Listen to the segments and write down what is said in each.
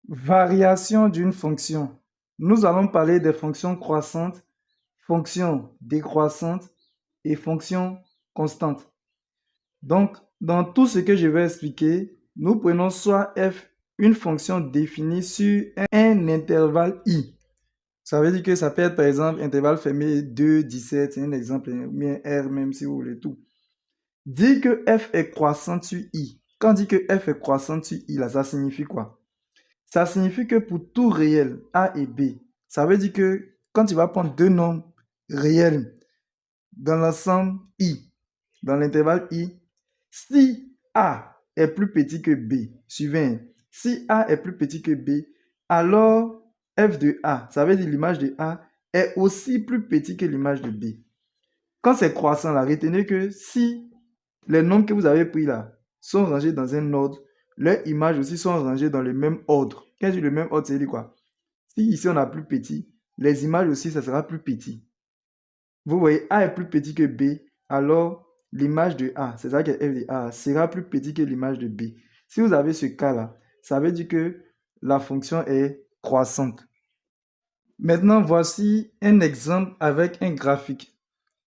Variation d'une fonction. Nous allons parler des fonctions croissantes, fonctions décroissantes et fonctions constantes. Donc, dans tout ce que je vais expliquer, nous prenons soit f, une fonction définie sur un intervalle i. Ça veut dire que ça peut être par exemple intervalle fermé 2, 17, c'est un exemple, ou bien r même si vous voulez tout. Dire que f est croissante sur i. Quand on dit que f est croissante sur i, là, ça signifie quoi? Ça signifie que pour tout réel A et B, ça veut dire que quand tu vas prendre deux nombres réels dans l'ensemble I, dans l'intervalle I, si A est plus petit que B, suivez, si A est plus petit que B, alors f de A, ça veut dire l'image de A, est aussi plus petit que l'image de B. Quand c'est croissant là, retenez que si les nombres que vous avez pris là sont rangés dans un ordre, leurs images aussi sont rangées dans le même ordre. Quand je dis le même ordre, c'est quoi? Si ici on a plus petit, les images aussi, ça sera plus petit. Vous voyez, A est plus petit que B, alors l'image de A, c'est ça que f de A, sera plus petit que l'image de B. Si vous avez ce cas-là, ça veut dire que la fonction est croissante. Maintenant, voici un exemple avec un graphique.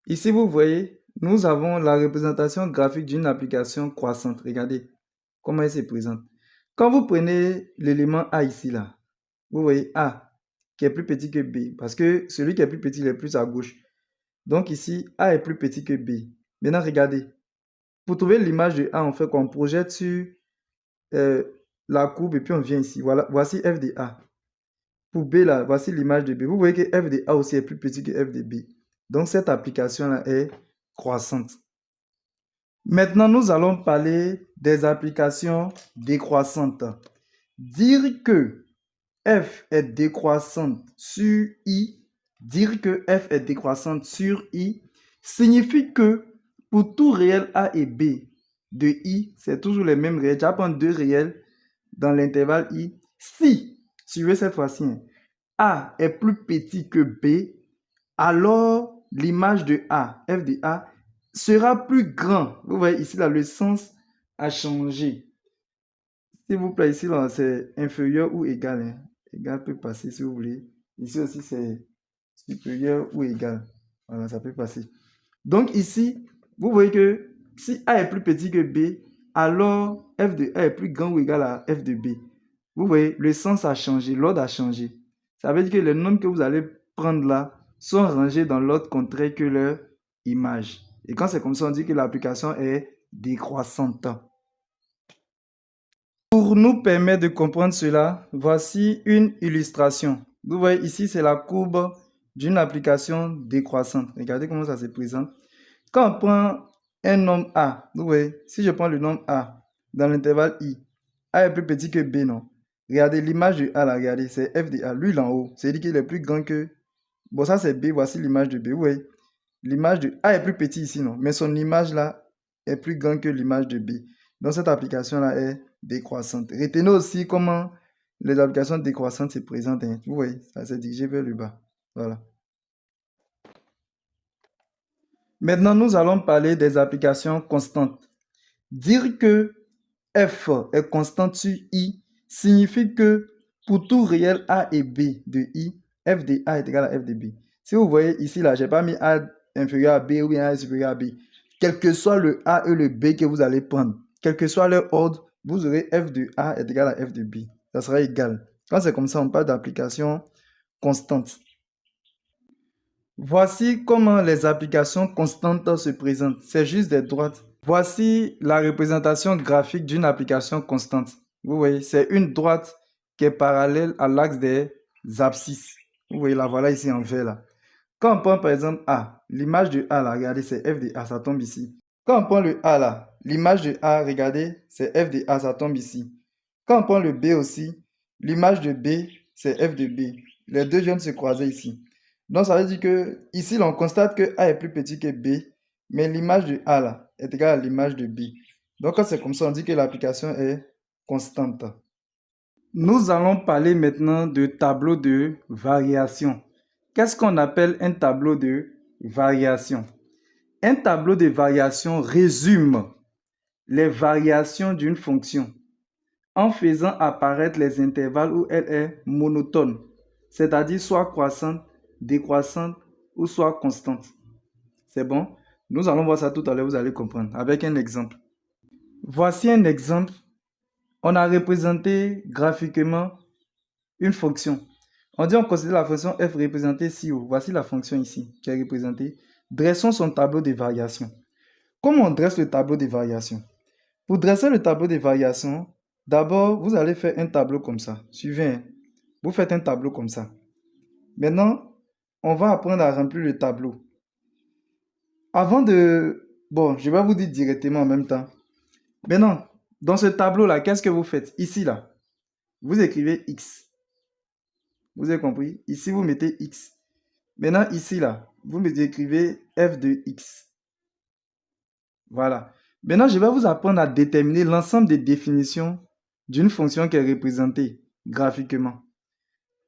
Ici, vous voyez, nous avons la représentation graphique d'une application croissante. Regardez comment elle se présente. Quand vous prenez l'élément A ici, là, vous voyez A qui est plus petit que B, parce que celui qui est plus petit, il est plus à gauche. Donc ici, A est plus petit que B. Maintenant, regardez. Pour trouver l'image de A, on fait qu'on projette sur la courbe et puis on vient ici. Voilà, voici f de A. Pour B, là, voici l'image de B. Vous voyez que f de A aussi est plus petit que f de B. Donc cette application-là est croissante. Maintenant, nous allons parler des applications décroissantes. Dire que f est décroissante sur i, dire que f est décroissante sur i, signifie que pour tout réel a et b de i, c'est toujours les mêmes réels. Tu vas prendre deux réels dans l'intervalle i. Si, suivez cette fois-ci, a est plus petit que b, alors l'image de a, f de a, sera plus grand. Vous voyez ici, là, le sens a changé. S'il vous plaît, ici, là, c'est inférieur ou égal. Hein. Égal peut passer si vous voulez. Ici aussi, c'est supérieur ou égal. Voilà, ça peut passer. Donc ici, vous voyez que si A est plus petit que B, alors f de A est plus grand ou égal à f de B. Vous voyez, le sens a changé, l'ordre a changé. Ça veut dire que les nombres que vous allez prendre là sont rangés dans l'ordre contraire que leur image. Et quand c'est comme ça, on dit que l'application est décroissante. Pour nous permettre de comprendre cela, voici une illustration. Vous voyez ici, c'est la courbe d'une application décroissante. Regardez comment ça se présente. Quand on prend un nombre A, vous voyez, si je prends le nombre A dans l'intervalle I, A est plus petit que B, non? Regardez l'image de A là, regardez, c'est f de A. Lui, là en haut, c'est-à-dire qu'il est plus grand que... Bon, ça c'est B, voici l'image de B. Vous voyez, l'image de A est plus petit ici, non? Mais son image là est plus grande que l'image de B. Donc cette application là est décroissante. Retenez aussi comment les applications décroissantes se présentent. Hein. Vous voyez, ça s'est dirigé vers le bas. Voilà. Maintenant, nous allons parler des applications constantes. Dire que f est constante sur i signifie que pour tout réel a et b de i, f de a est égal à f de b. Si vous voyez ici, là, je n'ai pas mis a inférieur à b ou bien a supérieur à b. Quel que soit le a et le b que vous allez prendre, quel que soit leur ordre, vous aurez f de a est égal à f de b. Ça sera égal. Quand c'est comme ça, on parle d'application constante. Voici comment les applications constantes se présentent. C'est juste des droites. Voici la représentation graphique d'une application constante. Vous voyez, c'est une droite qui est parallèle à l'axe des abscisses. Vous voyez, la voilà ici en vert là. Quand on prend par exemple A, l'image de A là, regardez, c'est f de A, ça tombe ici. Quand on prend le A là, l'image de A, regardez, c'est f de A, ça tombe ici. Quand on prend le B aussi, l'image de B, c'est f de B. Les deux viennent se croiser ici. Donc, ça veut dire que ici, on constate que A est plus petit que B, mais l'image de A là est égale à l'image de B. Donc, quand c'est comme ça, on dit que l'application est constante. Nous allons parler maintenant de tableau de variation. Qu'est-ce qu'on appelle un tableau de variation? Un tableau de variation résume les variations d'une fonction en faisant apparaître les intervalles où elle est monotone, c'est-à-dire soit croissante, décroissante ou soit constante. C'est bon? Nous allons voir ça tout à l'heure, vous allez comprendre, avec un exemple. Voici un exemple. On a représenté graphiquement une fonction. On dit on considère la fonction f représentée ci haut. Voici la fonction ici qui est représentée. Dressons son tableau de variations. Comment on dresse le tableau de variations? Pour dresser le tableau de variations, d'abord, vous allez faire un tableau comme ça. Suivez, hein. Vous faites un tableau comme ça. Maintenant, on va apprendre à remplir le tableau. Avant de... Bon, je vais vous dire directement en même temps. Maintenant, dans ce tableau-là, qu'est-ce que vous faites? Ici, là, vous écrivez X. Vous avez compris? Ici, vous mettez X. Maintenant, ici, là, vous me écrivez f de X. Voilà. Maintenant, je vais vous apprendre à déterminer l'ensemble des définitions d'une fonction qui est représentée graphiquement.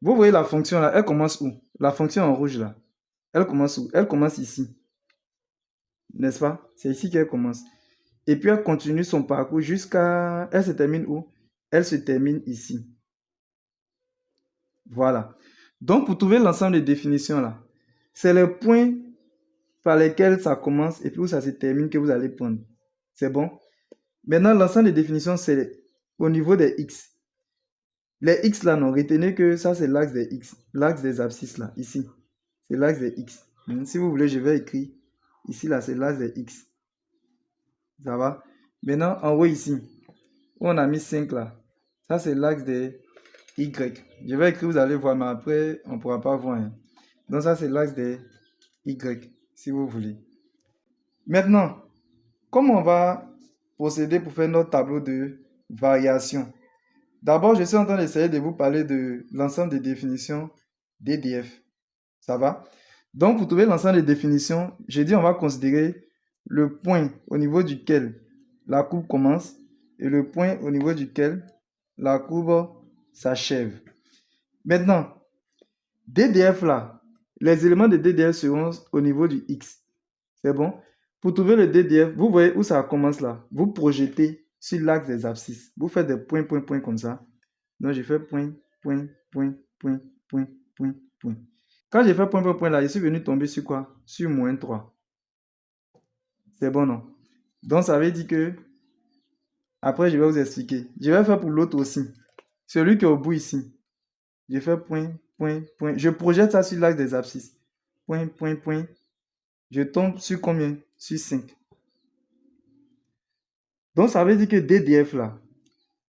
Vous voyez la fonction là, elle commence où? La fonction en rouge là, elle commence où? Elle commence ici. N'est-ce pas? C'est ici qu'elle commence. Et puis elle continue son parcours jusqu'à... Elle se termine où? Elle se termine ici. Voilà. Donc pour trouver l'ensemble des définitions là, c'est les points par lesquels ça commence et puis où ça se termine que vous allez prendre. C'est bon? Maintenant, l'ensemble des définitions, c'est au niveau des x. Les x là, non, retenez que ça c'est l'axe des x, l'axe des abscisses là, ici. C'est l'axe des x. Si vous voulez, je vais écrire. Ici là, c'est l'axe des x. Ça va? Maintenant, en haut ici, où on a mis 5 là, ça c'est l'axe des y. Je vais écrire, vous allez voir, mais après, on ne pourra pas voir. Hein. Donc ça c'est l'axe des y, si vous voulez. Maintenant, comment on va procéder pour faire notre tableau de variation? D'abord, je suis en train d'essayer de vous parler de l'ensemble des définitions DDF. Ça va? Donc, pour trouver l'ensemble des définitions, j'ai dit on va considérer le point au niveau duquel la courbe commence et le point au niveau duquel la courbe s'achève. Maintenant, DDF là, les éléments de DDF seront au niveau du X. C'est bon? Pour trouver le DDF, vous voyez où ça commence là. Vous projetez sur l'axe des abscisses. Vous faites des points, points, points comme ça. Donc, j'ai fait point, point, point, point, point, point, point. Quand j'ai fait point, point, point là, je suis venu tomber sur quoi? Sur moins 3. C'est bon, non? Donc, ça veut dire que, après, je vais vous expliquer. Je vais faire pour l'autre aussi. Celui qui est au bout ici. Je fais point, point, point. Je projette ça sur l'axe des abscisses. Point, point, point. Je tombe sur combien? Sur 5. Donc, ça veut dire que DDF là,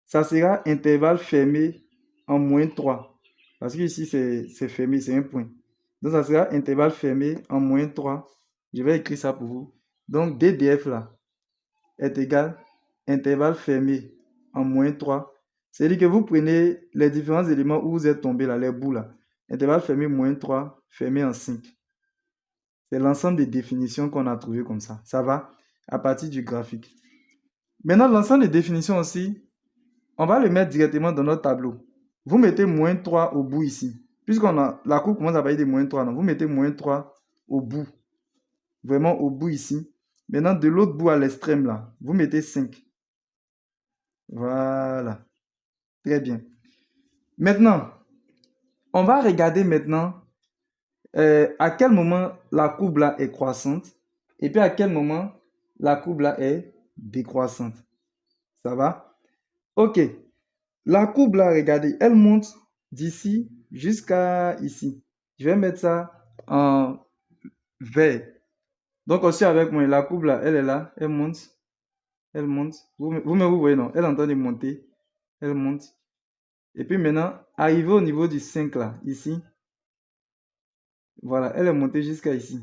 ça sera intervalle fermé en moins 3. Parce que ici, c'est fermé, c'est un point. Donc, ça sera intervalle fermé en moins 3. Je vais écrire ça pour vous. Donc, DDF là est égal intervalle fermé en moins 3. C'est-à-dire que vous prenez les différents éléments où vous êtes tombé là, les bouts là. Intervalle fermé moins 3, fermé en 5. C'est l'ensemble des définitions qu'on a trouvées comme ça. Ça va à partir du graphique. Maintenant, l'ensemble des définitions aussi, on va le mettre directement dans notre tableau. Vous mettez moins 3 au bout ici. Puisqu'on a la courbe commence à partir de moins 3, donc vous mettez moins 3 au bout. Vraiment au bout ici. Maintenant, de l'autre bout à l'extrême là, vous mettez 5. Voilà. Très bien. Maintenant, on va regarder maintenant à quel moment la courbe là est croissante et puis à quel moment la courbe là est décroissante. Ça va? Ok. La courbe là, regardez, elle monte d'ici jusqu'à ici. Je vais mettre ça en vert. Donc aussi avec moi, la courbe là, elle est là, elle monte. Elle monte. Vous voyez, non? Elle est en train de monter. Elle monte. Et puis maintenant, arrivé au niveau du 5 là, ici. Voilà, elle est montée jusqu'à ici.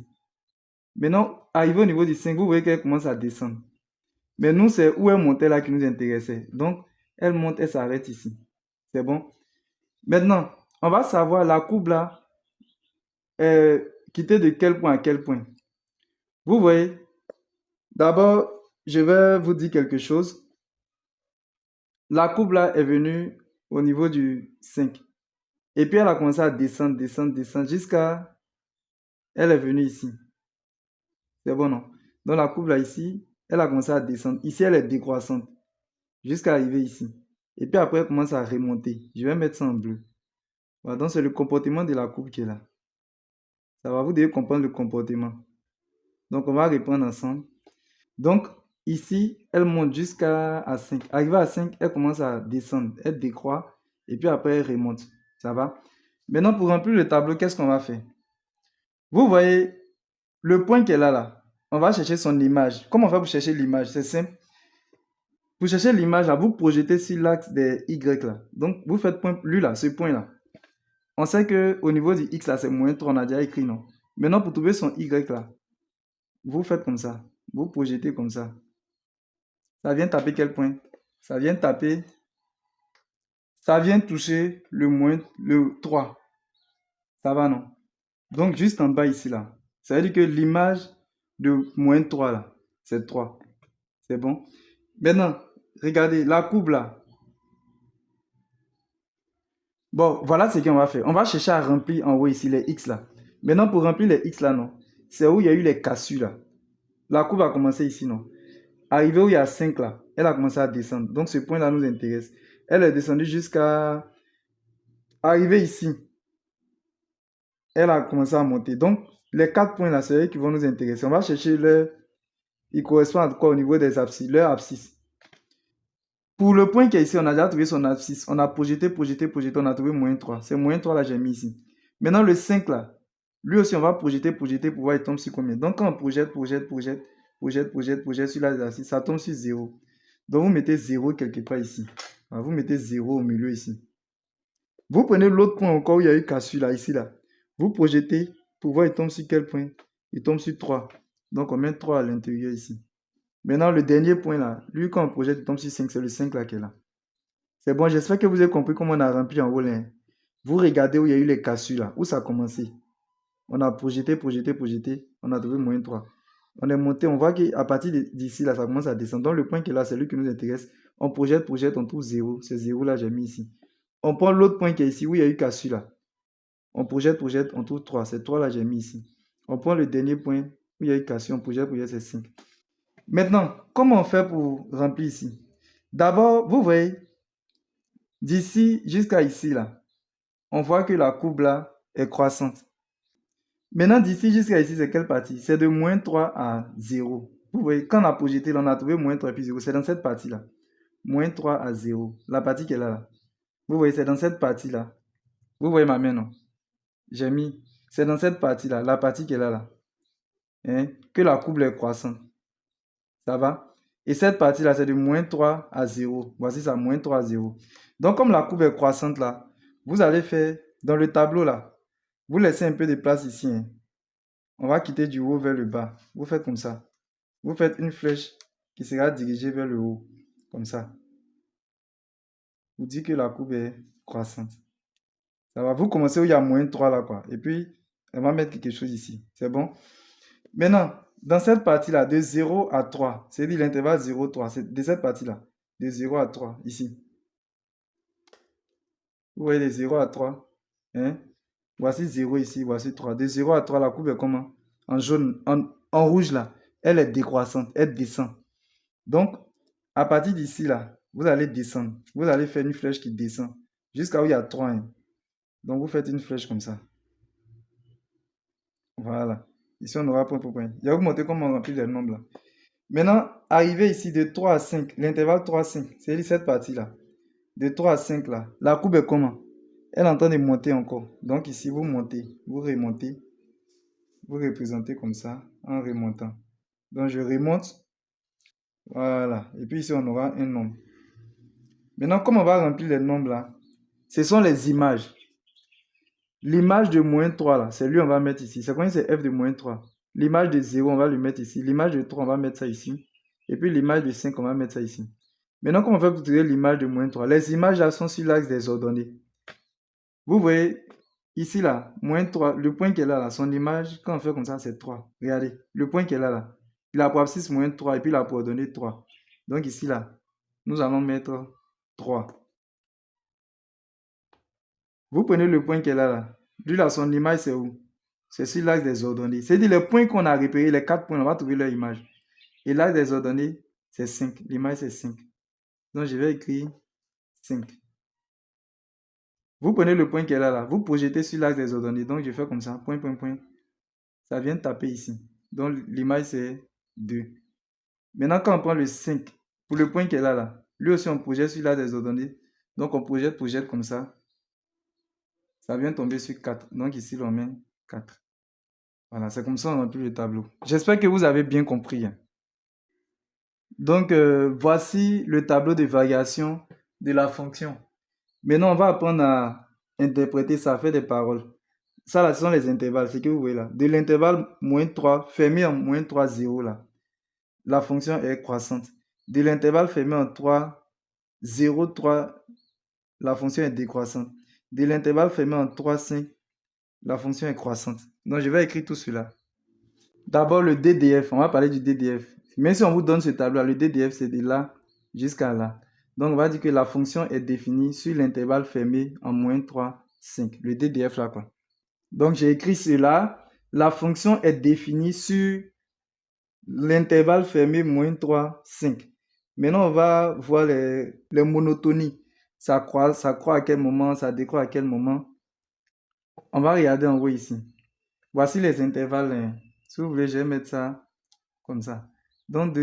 Maintenant, arrivé au niveau du 5, vous voyez qu'elle commence à descendre. Mais nous, c'est où elle montait là qui nous intéressait. Donc, elle monte, elle s'arrête ici. C'est bon? Maintenant, on va savoir la courbe là, quitter de quel point à quel point. Vous voyez, d'abord, je vais vous dire quelque chose. La courbe là est venue au niveau du 5. Et puis elle a commencé à descendre, descendre, descendre jusqu'à... Elle est venue ici. C'est bon, non? Donc la courbe là ici, elle a commencé à descendre. Ici, elle est décroissante jusqu'à arriver ici. Et puis après, elle commence à remonter. Je vais mettre ça en bleu. Voilà, donc c'est le comportement de la courbe qui est là. Ça va, vous devez comprendre le comportement. Donc on va reprendre ensemble. Donc ici, elle monte jusqu'à 5. Arrivée à 5, elle commence à descendre. Elle décroît. Et puis après, elle remonte. Ça va? Maintenant, pour remplir le tableau, qu'est-ce qu'on va faire? Vous voyez le point qu'elle a là. On va chercher son image. Comment on fait pour chercher l'image? C'est simple. Pour chercher l'image, vous projetez sur l'axe des Y là. Donc, vous faites point, lui là, ce point là. On sait qu'au niveau du X là, c'est moins 3, on a déjà écrit non. Maintenant, pour trouver son Y là, vous faites comme ça. Vous projetez comme ça. Ça vient taper quel point? Ça vient taper, ça vient toucher le 3. Ça va non? Donc, juste en bas ici là. Ça veut dire que l'image de moins 3 là, c'est 3. C'est bon? Maintenant, regardez la courbe là. Bon, voilà ce qu'on va faire. On va chercher à remplir en haut ici les X là. Maintenant, pour remplir les X là, non. C'est où il y a eu les cassures là. La courbe a commencé ici, non. Arrivé où il y a 5 là, elle a commencé à descendre. Donc, ce point là nous intéresse. Elle est descendue jusqu'à arriver ici. Elle a commencé à monter. Donc, les 4 points là, c'est eux qui vont nous intéresser. On va chercher leur... Ils correspondent à quoi au niveau des abscisses, leur abscisse. Pour le point qui est ici, on a déjà trouvé son abscisse. On a projeté, on a trouvé moins 3. C'est moins 3 là, j'ai mis ici. Maintenant, le 5 là, lui aussi, on va projeter pour voir il tombe sur combien. Donc, quand on projette sur l'exercice, ça tombe sur 0. Donc, vous mettez 0 quelque part ici. Vous mettez 0 au milieu ici. Vous prenez l'autre point encore où il y a eu cassure là, ici là. Vous projetez pour voir il tombe sur quel point. Il tombe sur 3. Donc, on met 3 à l'intérieur ici. Maintenant, le dernier point là, lui, quand on projette, il tombe sur 5, c'est le 5 là qui est là. C'est bon, j'espère que vous avez compris comment on a rempli en haut là. Vous regardez où il y a eu les cassures là, où ça a commencé. On a projeté, on a trouvé moins 3. On est monté, on voit qu'à partir d'ici là, ça commence à descendre. Donc le point qui est là, c'est lui qui nous intéresse. On projette, on trouve 0. C'est 0 là, j'ai mis ici. On prend l'autre point qui est ici, où il y a eu cassure là. On projette, on trouve 3. C'est 3 là, j'ai mis ici. On prend le dernier point où il y a eu cassure, on projette, c'est 5. Maintenant, comment on fait pour remplir ici? D'abord, vous voyez, d'ici jusqu'à ici là, on voit que la courbe là est croissante. Maintenant, d'ici jusqu'à ici, c'est quelle partie? C'est de moins 3 à 0. Vous voyez, quand on a projeté, là, on a trouvé moins 3 et puis 0. C'est dans cette partie-là. Moins 3 à 0. La partie qui est là, là. Vous voyez, c'est dans cette partie-là. Vous voyez ma main, non? J'ai mis. C'est dans cette partie-là, la partie qui est là, là. Hein? Que la courbe est croissante. Ça va? Et cette partie-là, c'est de moins 3 à 0. Voici ça, moins 3 à 0. Donc, comme la courbe est croissante, là, vous allez faire, dans le tableau, là, vous laissez un peu de place ici, hein. On va quitter du haut vers le bas. Vous faites comme ça. Vous faites une flèche qui sera dirigée vers le haut. Comme ça. Vous dites que la courbe est croissante. Ça va. Vous commencez où il y a moins 3 là, quoi. Et puis, on va mettre quelque chose ici. C'est bon? Maintenant, dans cette partie-là, de 0 à 3, c'est-à-dire l'intervalle 0, 3, c'est de cette partie-là, de 0 à 3, ici. Vous voyez les 0 à 3. Hein? Voici 0 ici, voici 3. De 0 à 3, la courbe est comment? En jaune, en rouge là, elle est décroissante, elle descend. Donc, à partir d'ici là, vous allez descendre. Vous allez faire une flèche qui descend jusqu'à où il y a 3. Hein. Donc, vous faites une flèche comme ça. Voilà. Ici, on aura point pour point. Je vais vous montrer comment on remplit les nombres là. Maintenant, arrivé ici de 3 à 5, l'intervalle 3 à 5, c'est cette partie-là. De 3 à 5 là, la courbe est comment? Elle est en train de monter encore. Donc ici, vous montez, vous remontez, vous représentez comme ça en remontant. Donc je remonte. Voilà. Et puis ici, on aura un nombre. Maintenant, comment on va remplir les nombres là? Ce sont les images. L'image de moins 3 là, c'est lui, on va mettre ici. C'est quoi? C'est f de moins 3. L'image de 0, on va le mettre ici. L'image de 3, on va mettre ça ici. Et puis l'image de 5, on va mettre ça ici. Maintenant, comment on fait pour trouver l'image de moins 3? Les images là sont sur l'axe des ordonnées. Vous voyez, ici là, moins 3, le point qui est là, là, son image, quand on fait comme ça, c'est 3. Regardez, le point qui est là, là, il a pour abscisse moins 3 et puis il a pour ordonnée 3. Donc ici là, nous allons mettre 3. Vous prenez le point qui est là, là. Lui là, son image c'est où? C'est sur l'axe des ordonnées. C'est-à-dire les points qu'on a repérés, les 4 points, on va trouver leur image. Et l'axe des ordonnées, c'est 5. L'image c'est 5. Donc je vais écrire 5. Vous prenez le point qui est là, vous projetez sur l'axe des ordonnées. Donc, je fais comme ça, point, point, point. Ça vient taper ici. Donc, l'image, c'est 2. Maintenant, quand on prend le 5, pour le point qui est là, lui aussi, on projette sur l'axe des ordonnées. Donc, on projette comme ça. Ça vient tomber sur 4. Donc, ici, on met 4. Voilà, c'est comme ça qu'on remplit le tableau. J'espère que vous avez bien compris. Donc, voici le tableau de variation de la fonction. Maintenant, on va apprendre à interpréter ça, faire des paroles. Ça, là, ce sont les intervalles, c'est ce que vous voyez là. De l'intervalle moins 3, fermé en moins 3, 0, là, la fonction est croissante. De l'intervalle fermé en 3, 0, 3, la fonction est décroissante. De l'intervalle fermé en 3, 5, la fonction est croissante. Donc, je vais écrire tout cela. D'abord, le DDF, on va parler du DDF. Même si on vous donne ce tableau, le DDF, c'est de là jusqu'à là. Donc, on va dire que la fonction est définie sur l'intervalle fermé en moins 3, 5. Le DDF là, quoi. Donc, j'ai écrit cela. La fonction est définie sur l'intervalle fermé moins 3, 5. Maintenant, on va voir les monotonies. Ça croît à quel moment, ça décroît à quel moment. On va regarder en haut ici. Voici les intervalles. Si vous voulez, je vais mettre ça comme ça. Donc,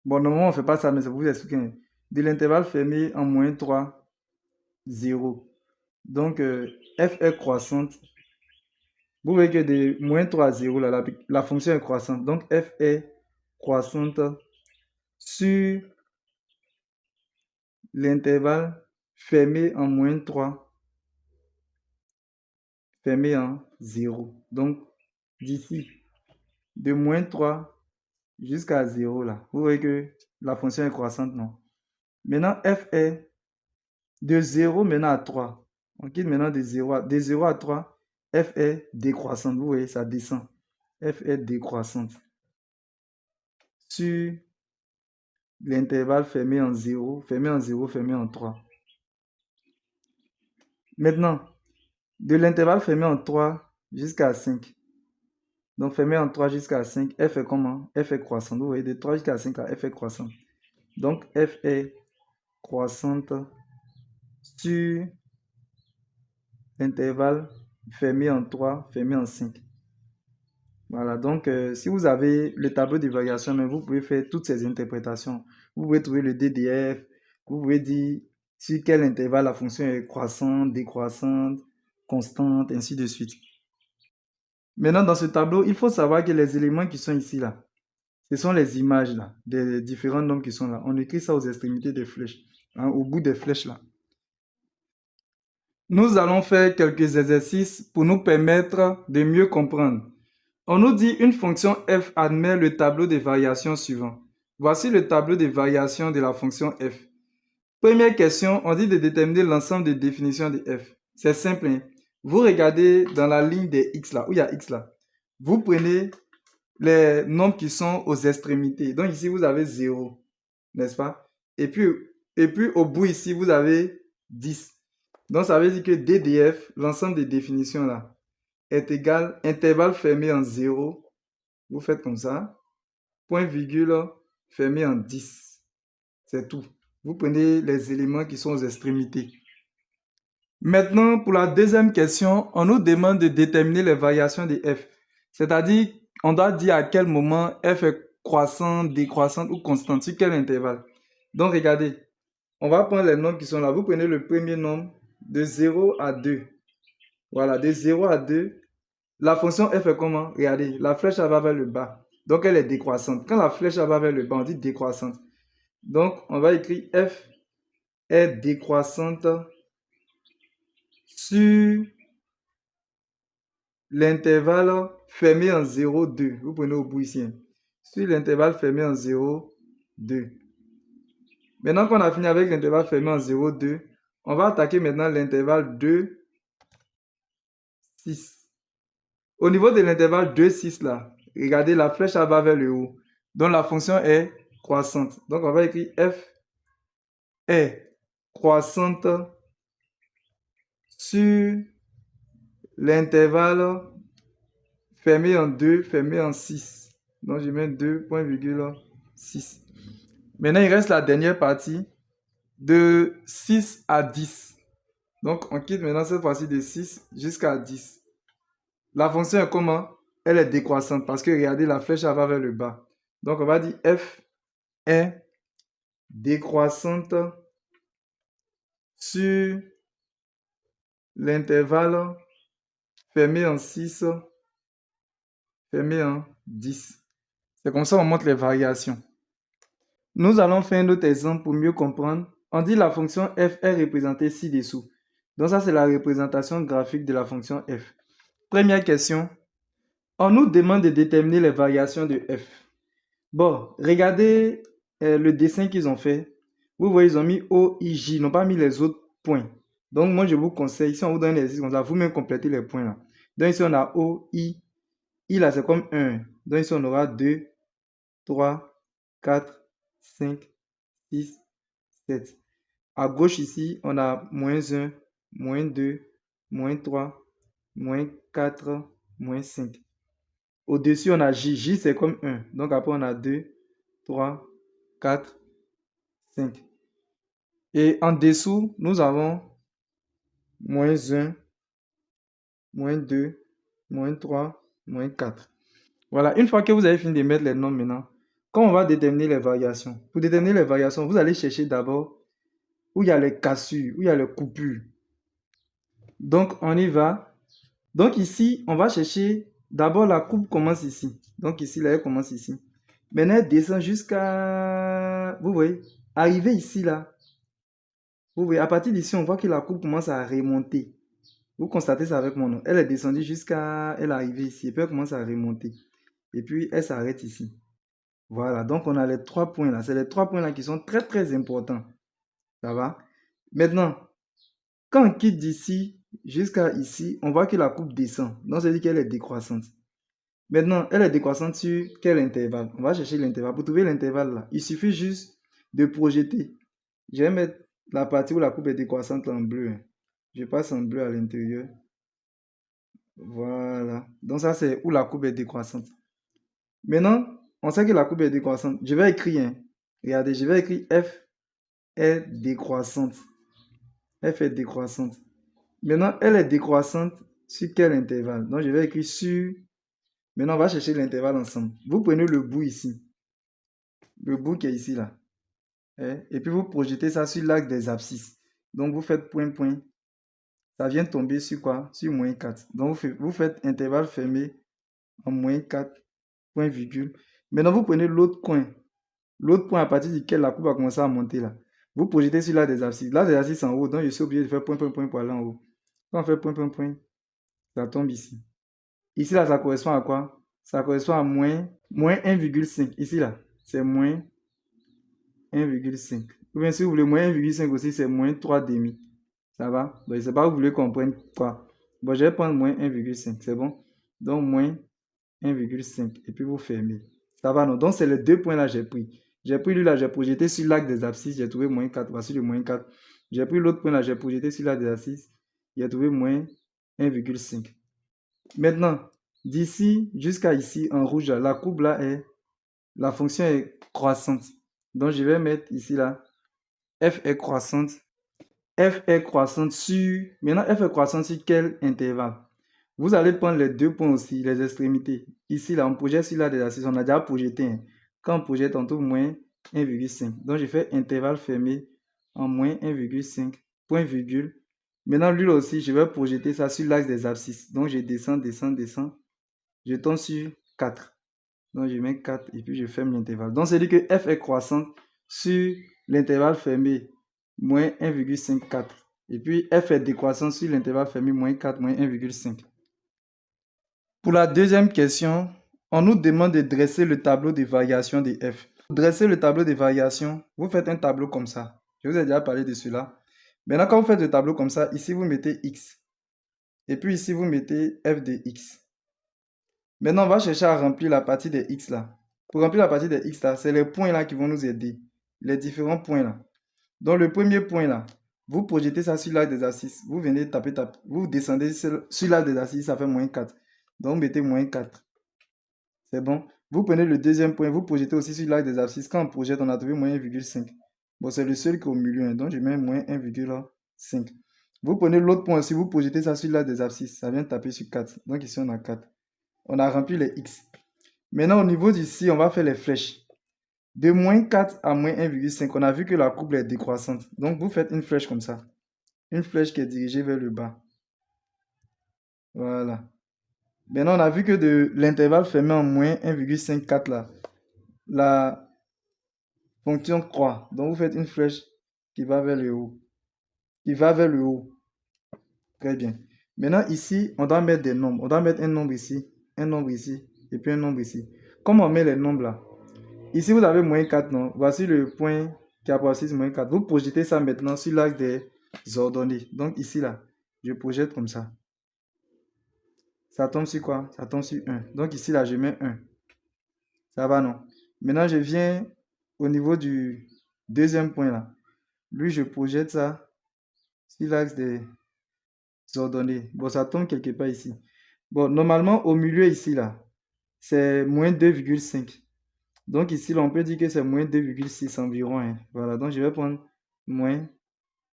bon, normalement, on ne fait pas ça, mais ça vous expliquer. De l'intervalle fermé en moins 3, 0. Donc, f est croissante. Vous voyez que de moins 3 à 0, là, la fonction est croissante. Donc, f est croissante sur l'intervalle fermé en moins 3, fermé en 0. Donc, d'ici, de moins 3 jusqu'à 0, là, vous voyez que la fonction est croissante, non? Maintenant, f est de 0 maintenant à 3. On quitte maintenant de 0 à 3. F est décroissante. Vous voyez, ça descend. F est décroissante. Sur l'intervalle fermé en 0, fermé en 0, fermé en 3. Maintenant, de l'intervalle fermé en 3 jusqu'à 5. Donc, fermé en 3 jusqu'à 5, F est comment? F est croissante. Vous voyez, de 3 jusqu'à 5, F est croissante. Donc, F est croissante sur l'intervalle fermé en 3, fermé en 5. Voilà, donc si vous avez le tableau de variation, vous pouvez faire toutes ces interprétations. Vous pouvez trouver le DDF, vous pouvez dire sur quel intervalle la fonction est croissante, décroissante, constante, ainsi de suite. Maintenant, dans ce tableau, il faut savoir que les éléments qui sont ici, là, ce sont les images là, des différents nombres qui sont là. On écrit ça aux extrémités des flèches, hein, au bout des flèches là. Nous allons faire quelques exercices pour nous permettre de mieux comprendre. On nous dit une fonction f admet le tableau de variations suivant. Voici le tableau de variations de la fonction f. Première question, on dit de déterminer l'ensemble des définitions de f. C'est simple. Hein? Vous regardez dans la ligne des x là, où il y a x là. Vous prenez les nombres qui sont aux extrémités. Donc ici, vous avez 0, n'est-ce pas? Et puis au bout ici, vous avez 10. Donc ça veut dire que DDF, l'ensemble des définitions là, est égal intervalle fermé en 0, vous faites comme ça, point virgule fermé en 10. C'est tout. Vous prenez les éléments qui sont aux extrémités. Maintenant, pour la deuxième question, on nous demande de déterminer les variations de f. C'est-à-dire, on doit dire à quel moment f est croissante, décroissante ou constante, sur quel intervalle. Donc, regardez, on va prendre les nombres qui sont là. Vous prenez le premier nombre de 0 à 2. Voilà, de 0 à 2. La fonction f est comment? Regardez, la flèche va vers le bas. Donc, elle est décroissante. Quand la flèche va vers le bas, on dit décroissante. Donc, on va écrire f est décroissante sur l'intervalle fermé en 0, 2. Vous prenez au bout ici. Sur l'intervalle fermé en 0, 2. Maintenant qu'on a fini avec l'intervalle fermé en 0, 2, on va attaquer maintenant l'intervalle 2, 6. Au niveau de l'intervalle 2, 6 là, regardez, la flèche va vers le haut. Donc la fonction est croissante. Donc on va écrire f est croissante sur l'intervalle fermé en 2, fermé en 6. Donc je mets 2,6. Maintenant il reste la dernière partie. de 6 à 10. Donc, on quitte maintenant cette fois-ci de 6 jusqu'à 10. La fonction est comment? Elle est décroissante parce que regardez, la flèche va vers le bas. Donc, on va dire f est décroissante sur l'intervalle fermé en 6, fermé en 10. C'est comme ça qu'on montre les variations. Nous allons faire un autre exemple pour mieux comprendre. On dit la fonction f est représentée ci-dessous. Donc ça, c'est la représentation graphique de la fonction f. Première question. On nous demande de déterminer les variations de f. Bon, regardez le dessin qu'ils ont fait. Vous voyez, ils ont mis O, I, J. Ils n'ont pas mis les autres points. Donc moi, je vous conseille, si on vous donne un exercice comme ça, vous-même complétez les points là. Donc ici, on a O, I. I là, c'est comme 1. Donc ici, on aura 2, 3, 4, 5, 6, 7. À gauche ici, on a moins 1, moins 2, moins 3, moins 4, moins 5. Au-dessus, on a J. J, c'est comme 1. Donc après, on a 2, 3, 4, 5. Et en dessous, nous avons moins 1, moins 2, moins 3, moins 4. Voilà, une fois que vous avez fini de mettre les nombres maintenant, quand on va déterminer les variations, pour déterminer les variations, vous allez chercher d'abord où il y a les cassures, où il y a les coupures. Donc, on y va. Donc ici, on va chercher, d'abord la coupe commence ici. Donc ici, là, elle commence ici. Maintenant, elle descend jusqu'à, vous voyez, arriver ici, là. Vous voyez, à partir d'ici, on voit que la coupe commence à remonter. Vous constatez ça avec mon nom. Elle est descendue jusqu'à, elle est arrivée ici, et puis elle commence à remonter. Et puis, elle s'arrête ici. Voilà, donc on a les 3 points là. C'est les 3 points là qui sont très très importants. Ça va? Maintenant, quand on quitte d'ici jusqu'à ici, on voit que la courbe descend. Donc, ça veut dire qu'elle est décroissante. Maintenant, elle est décroissante sur quel intervalle? On va chercher l'intervalle. Pour trouver l'intervalle là, il suffit juste de projeter. Je vais mettre la partie où la courbe est décroissante en bleu. Je passe en bleu à l'intérieur. Voilà. Donc, ça, c'est où la courbe est décroissante. Maintenant, on sait que la courbe est décroissante. Je vais écrire, hein. Regardez, je vais écrire F est décroissante. F est décroissante. Maintenant, elle est décroissante sur quel intervalle? Donc, je vais écrire sur... Maintenant, on va chercher l'intervalle ensemble. Vous prenez le bout ici. Le bout qui est ici, là. Et puis, vous projetez ça sur l'axe des abscisses. Donc, vous faites point, point. Ça vient tomber sur quoi? Sur moins 4. Donc, vous faites intervalle fermé en moins 4, point, virgule. Maintenant, vous prenez l'autre coin. L'autre point à partir duquel la courbe va commencer à monter, là. Vous projetez sur l'axe des abscisses. L'axe des abscisses en haut. Donc, je suis obligé de faire point, point, point pour aller en haut. Quand on fait point, point, point, ça tombe ici. Ici, là, ça correspond à quoi? Ça correspond à moins 1,5. Ici, là, c'est moins 1,5. Ou bien si vous voulez moins 1,5 aussi, c'est moins 3,5. Ça va? Donc, je ne sais pas, vous voulez qu'on prenne quoi? Bon, je vais prendre moins 1,5. C'est bon? Donc, moins 1,5. Et puis, vous fermez. Ça va, non? Donc, c'est les deux points là que j'ai pris. J'ai pris lui là, j'ai projeté sur l'axe des abscisses. J'ai trouvé moins 4. Voici le moins 4. J'ai pris l'autre point là, j'ai projeté sur l'axe des abscisses. J'ai trouvé moins 1,5. Maintenant, d'ici jusqu'à ici, en rouge, la courbe là est, la fonction est croissante. Donc, je vais mettre ici là, f est croissante. F est croissante sur, maintenant f est croissante sur quel intervalle? Vous allez prendre les deux points aussi, les extrémités. Ici là, on projette sur là des axes, on a déjà projeté. Hein. Quand on projette, on trouve moins 1,5. Donc, je fais intervalle fermé en moins 1,5, point virgule. Maintenant, lui aussi, je vais projeter ça sur l'axe des abscisses. Donc, je descends, descends, descends. Je tombe sur 4. Donc, je mets 4 et puis je ferme l'intervalle. Donc, c'est dit que f est croissante sur l'intervalle fermé moins 1,54. Et puis, f est décroissante sur l'intervalle fermé moins 4, moins 1,5. Pour la deuxième question, on nous demande de dresser le tableau de variation de f. Pour dresser le tableau de variation, vous faites un tableau comme ça. Je vous ai déjà parlé de cela. Maintenant, quand vous faites le tableau comme ça, ici, vous mettez x. Et puis ici, vous mettez f de x. Maintenant, on va chercher à remplir la partie des x là. Pour remplir la partie des x là, c'est les points là qui vont nous aider. Les différents points là. Donc, le premier point là, vous projetez ça sur l'axe des abscisses. Vous venez taper, vous descendez sur l'axe des abscisses, ça fait moins 4. Donc, vous mettez moins 4. C'est bon. Vous prenez le deuxième point, vous projetez aussi sur l'axe des abscisses. Quand on projette, on a trouvé moins 1,5. Bon, c'est le seul qui est au milieu, hein, donc je mets moins 1,5. Vous prenez l'autre point aussi, vous projetez ça sur l'axe des abscisses. Ça vient taper sur 4. Donc ici, on a 4. On a rempli les x. Maintenant, au niveau d'ici, on va faire les flèches. De moins 4 à moins 1,5, on a vu que la courbe est décroissante. Donc, vous faites une flèche comme ça. Une flèche qui est dirigée vers le bas. Voilà. Maintenant, on a vu que de l'intervalle fermé en moins 1,54 là, la fonction croît. Donc, vous faites une flèche qui va vers le haut. Qui va vers le haut. Très bien. Maintenant, ici, on doit mettre des nombres. On doit mettre un nombre ici, et puis un nombre ici. Comment on met les nombres là? Ici, vous avez moins 4, non? Voici le point qui approche moins 4. Vous projetez ça maintenant sur l'axe des ordonnées. Donc ici, là, je projette comme ça. Ça tombe sur quoi? Ça tombe sur 1. Donc ici, là, je mets 1. Ça va, non? Maintenant, je viens au niveau du deuxième point, là. Lui, je projette ça sur l'axe des ordonnées. Bon, ça tombe quelque part ici. Bon, normalement, au milieu ici, là, c'est moins 2,5. Donc ici, là, on peut dire que c'est moins 2,6 environ, hein. Voilà, donc je vais prendre moins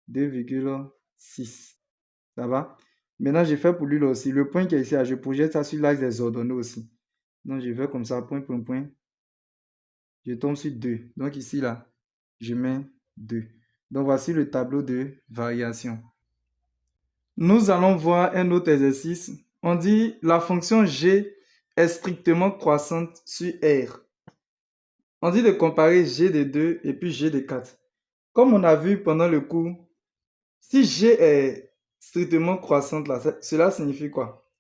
2,6. Ça va? Maintenant, j'ai fait pour lui là aussi. Le point qui est ici, là, je projette ça sur l'axe des ordonnées aussi. Donc, je vais comme ça, point, point, point. Je tombe sur 2. Donc ici, là, je mets 2. Donc, voici le tableau de variation. Nous allons voir un autre exercice. On dit la fonction g est strictement croissante sur R. On dit de comparer g de 2 et puis g de 4. Comme on a vu pendant le cours, si g est strictement croissante, là, cela signifie quoi?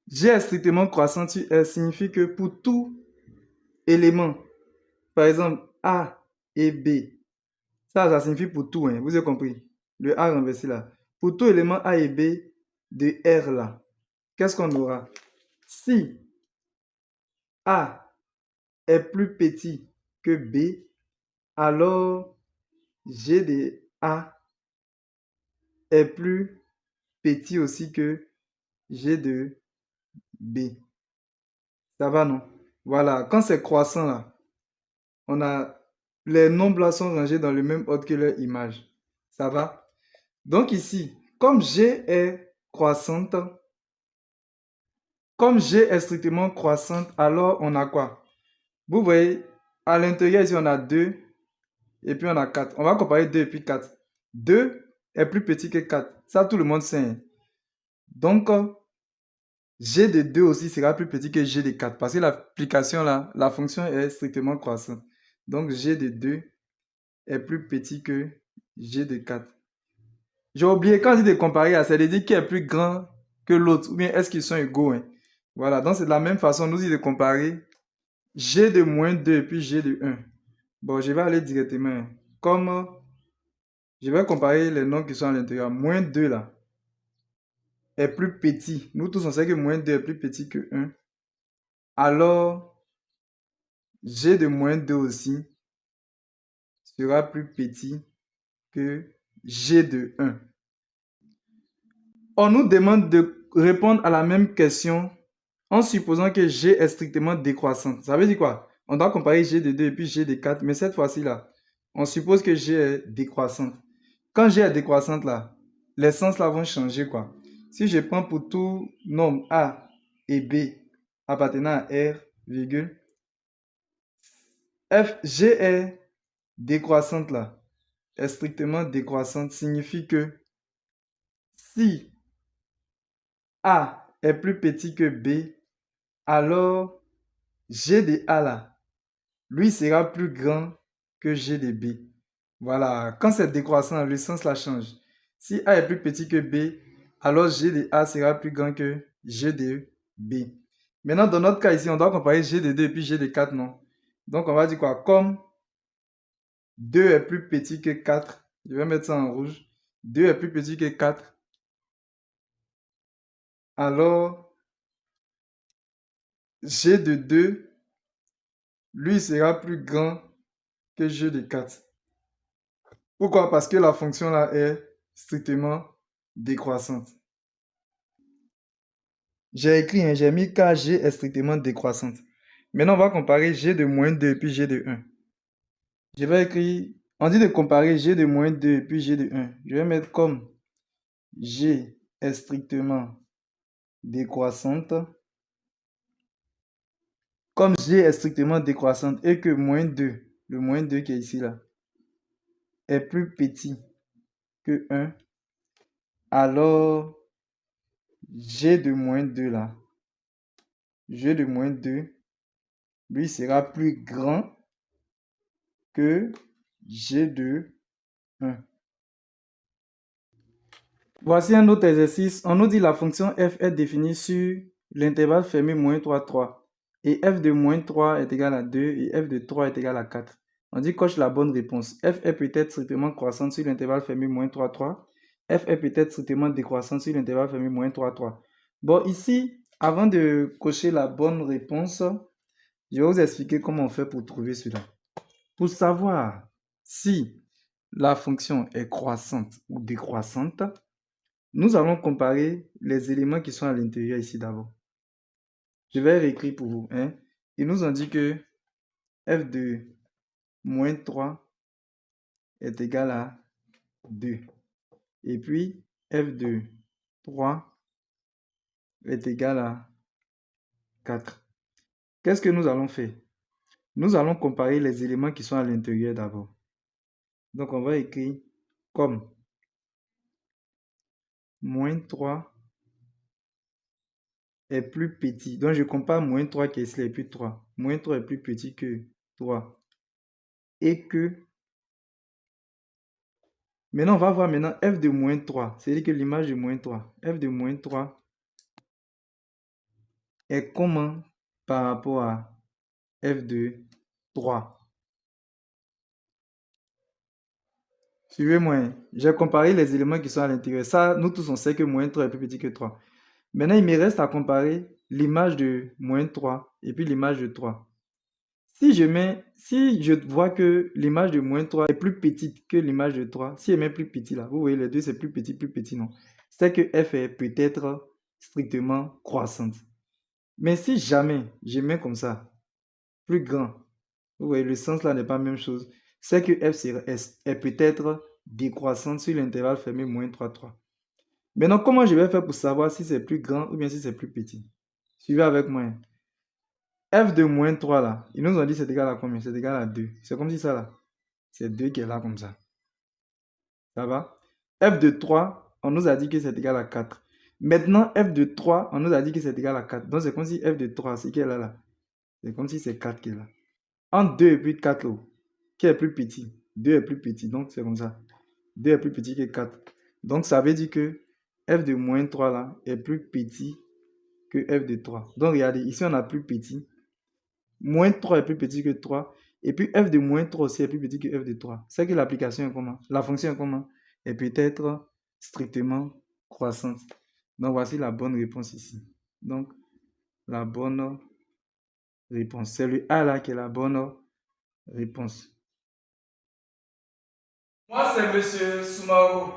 G est strictement croissante sur R signifie que pour tout élément, par exemple A et B, ça signifie pour tout, hein, vous avez compris? Le A renversé là. Pour tout élément A et B de R là, qu'est-ce qu'on aura? Si A est plus petit que B, alors G de A est plus petit aussi que G de B. Ça va, non? Voilà, quand c'est croissant là, on a les nombres là sont rangés dans le même ordre que leur image. Ça va? Donc ici, comme G est croissante, comme G est strictement croissante, alors on a quoi? Vous voyez, à l'intérieur ici, on a 2 et puis on a 4. On va comparer 2 et puis 4. 2 est plus petit que 4. Ça, tout le monde sait, hein. Donc, G de 2 aussi sera plus petit que G de 4 parce que l'application là, la fonction est strictement croissante. Donc, G de 2 est plus petit que G de 4. J'ai oublié, quand je dis de comparer, c'est de dire qui est plus grand que l'autre, ou bien est-ce qu'ils sont égaux, hein? Voilà, donc c'est de la même façon, nous dit de comparer G de moins 2 et puis G de 1. Bon, je vais aller directement, hein. Comme je vais comparer les nombres qui sont à l'intérieur, moins 2 là est plus petit. Nous tous on sait que moins 2 est plus petit que 1. Alors, G de moins 2 aussi sera plus petit que G de 1. On nous demande de répondre à la même question en supposant que G est strictement décroissante. Ça veut dire quoi? On doit comparer G de 2 et puis G de 4, mais cette fois-ci là, on suppose que G est décroissante. Quand G est décroissante là, les sens là vont changer quoi. Si je prends pour tout nombre A et B appartenant à R, virgule, F, G est décroissante là, est strictement décroissante, signifie que si A est plus petit que B, alors G de A là, lui sera plus grand que G de B. Voilà, quand c'est décroissant, le sens la change. Si A est plus petit que B, alors G de A sera plus grand que G de B. Maintenant, dans notre cas ici, on doit comparer G de 2 et puis G de 4, non? Donc, on va dire quoi? Comme 2 est plus petit que 4, je vais mettre ça en rouge. 2 est plus petit que 4. Alors, G de 2, lui, sera plus grand que G de 4. Pourquoi? Parce que la fonction là est strictement décroissante. J'ai écrit, hein, j'ai mis KG est strictement décroissante. Maintenant, on va comparer G de moins 2 et puis G de 1. Je vais écrire, on dit de comparer G de moins 2 puis G de 1. Je vais mettre comme G est strictement décroissante. Comme G est strictement décroissante et que moins 2, le moins 2 qui est ici là, est plus petit que 1, alors G de moins 2 là, G de moins 2, lui sera plus grand que G de 1. Voici un autre exercice. On nous dit la fonction f est définie sur l'intervalle fermé moins 3, 3. Et f de moins 3 est égal à 2 et f de 3 est égal à 4. On dit coche la bonne réponse. F est peut-être strictement croissante sur l'intervalle fermé moins 3, 3. F est peut-être strictement décroissante sur l'intervalle fermé moins 3, 3. Bon, ici, avant de cocher la bonne réponse, je vais vous expliquer comment on fait pour trouver cela. Pour savoir si la fonction est croissante ou décroissante, nous allons comparer les éléments qui sont à l'intérieur ici d'abord. Je vais réécrire pour vous. Ils nous ont dit que f de moins 3 est égal à 2. Et puis, f de 3 est égal à 4. Qu'est-ce que nous allons faire? Nous allons comparer les éléments qui sont à l'intérieur d'abord. Donc, on va écrire comme moins 3 est plus petit. Donc, je compare moins 3 qui est ici et puis 3. Moins 3 est plus petit que 3. Et que... Maintenant, on va voir maintenant f de moins 3. C'est-à-dire que l'image de moins 3. F de moins 3 est comment par rapport à f de 3? Suivez-moi. J'ai comparé les éléments qui sont à l'intérieur. Ça, nous tous, on sait que moins 3 est plus petit que 3. Maintenant, il me reste à comparer l'image de moins 3 et puis l'image de 3. Si je vois que l'image de moins 3 est plus petite que l'image de 3, si elle est plus petit là, vous voyez les deux, c'est plus petit, non? C'est que f est peut-être strictement croissante. Mais si jamais je mets comme ça, plus grand, vous voyez, le sens là n'est pas la même chose, c'est que f est peut-être décroissante sur l'intervalle fermé moins 3, 3. Maintenant, comment je vais faire pour savoir si c'est plus grand ou bien si c'est plus petit? Suivez avec moi. F de moins 3 là, ils nous ont dit c'est égal à combien? C'est égal à 2. C'est comme si ça là, c'est 2 qui est là comme ça. Ça va? F de 3, on nous a dit que c'est égal à 4. Maintenant, F de 3, on nous a dit que c'est égal à 4. Donc, c'est comme si F de 3, c'est qui est là, là. C'est comme si c'est 4 qui est là. Entre 2 et puis 4, là, qui est plus petit? 2 est plus petit, donc c'est comme ça. 2 est plus petit que 4. Donc, ça veut dire que F de moins 3, là, est plus petit que F de 3. Donc, regardez, ici, on a plus petit. Moins 3 est plus petit que 3. Et puis, F de moins 3 aussi est plus petit que F de 3. C'est que l'application est comment? La fonction est comment? Est peut-être strictement croissante. Donc, voici la bonne réponse ici. Donc, la bonne réponse. C'est le A là qui est la bonne réponse. Moi, c'est Monsieur Soumaro.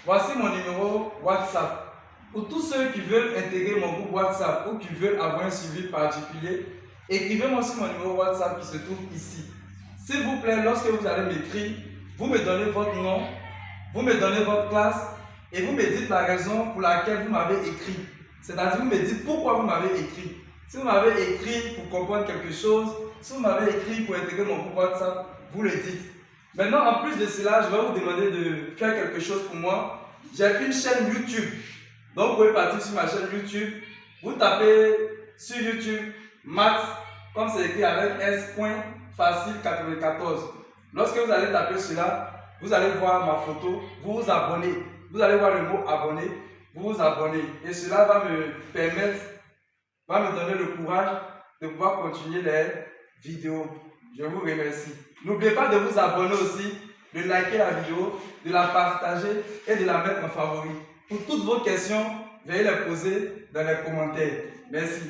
Voici mon numéro WhatsApp. Pour tous ceux qui veulent intégrer mon groupe WhatsApp ou qui veulent avoir un suivi particulier, écrivez-moi sur mon numéro WhatsApp qui se trouve ici. S'il vous plaît, lorsque vous allez m'écrire, vous me donnez votre nom, vous me donnez votre classe et vous me dites la raison pour laquelle vous m'avez écrit. C'est-à-dire, vous me dites pourquoi vous m'avez écrit. Si vous m'avez écrit pour comprendre quelque chose, si vous m'avez écrit pour intégrer mon groupe WhatsApp, vous le dites. Maintenant, en plus de cela, je vais vous demander de faire quelque chose pour moi. J'ai une chaîne YouTube. Donc, vous pouvez partir sur ma chaîne YouTube. Vous tapez sur YouTube Max, comme c'est écrit avec S.Facile94. Lorsque vous allez taper cela, vous allez voir ma photo, vous vous abonnez. Vous allez voir le mot abonner, vous vous abonnez. Et cela va me permettre, va me donner le courage de pouvoir continuer les vidéos. Je vous remercie. N'oubliez pas de vous abonner aussi, de liker la vidéo, de la partager et de la mettre en favori. Pour toutes vos questions, veuillez les poser dans les commentaires. Merci.